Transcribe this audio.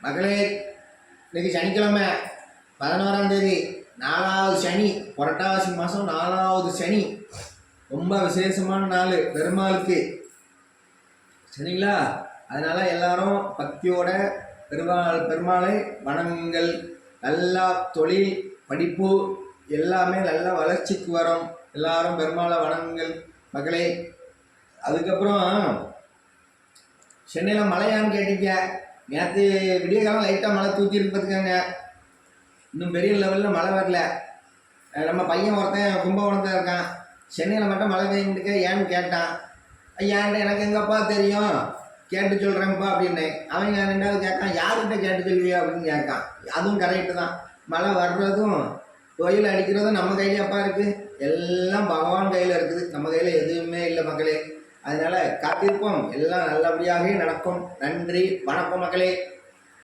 மகளே, இன்னைக்கு சனிக்கிழமை 11ஆம் தேதி, 4வது சனி, புரட்டாசி மாதம் 4வது சனி. ரொம்ப விசேஷமான நாள் பெருமாளுக்கு, சரிங்களா? அதனால் எல்லாரும் பக்தியோட பெருமாளை வணங்குங்கள். நல்லா தொழில், படிப்பு எல்லாமே நல்லா வளர்ச்சிக்கு வரும். எல்லாரும் பெருமாளை வணங்குங்கள் மகளே. அதுக்கப்புறம் சென்னையில் மழையான்னு கேட்டீங்க. நேற்று விடிய காலம் லைட்டாக மழை தூக்கிட்டு பார்த்துக்காங்க. இன்னும் பெரிய லெவலில் மழை வரல. நம்ம பையன் ஒருத்தன் கும்பகோணத்தில் இருக்கான். சென்னையில் மட்டும் மழை பெய்யுதுக்கு ஏன்னு கேட்டான். ஐயான்ட்டு எனக்கு எங்கப்பா தெரியும், கேட்டு சொல்கிறேன்ப்பா அப்படின்னு. அவங்க 2வது கேட்கான், யார்கிட்ட கேட்டு சொல்வியா அப்படின்னு கேட்கான். அதுவும் கரெக்டு தான். மழை வர்றதும் கோயில் அடிக்கிறதும் நம்ம கையிலப்பா இருக்குது. எல்லாம் பகவான் கையில் இருக்குது, நம்ம கையில் எதுவுமே இல்லை மக்களே. அதனால் காத்திருப்போம், எல்லாம் நல்லபடியாகவே நடக்கும். நன்றி, வணக்கம் மக்களே.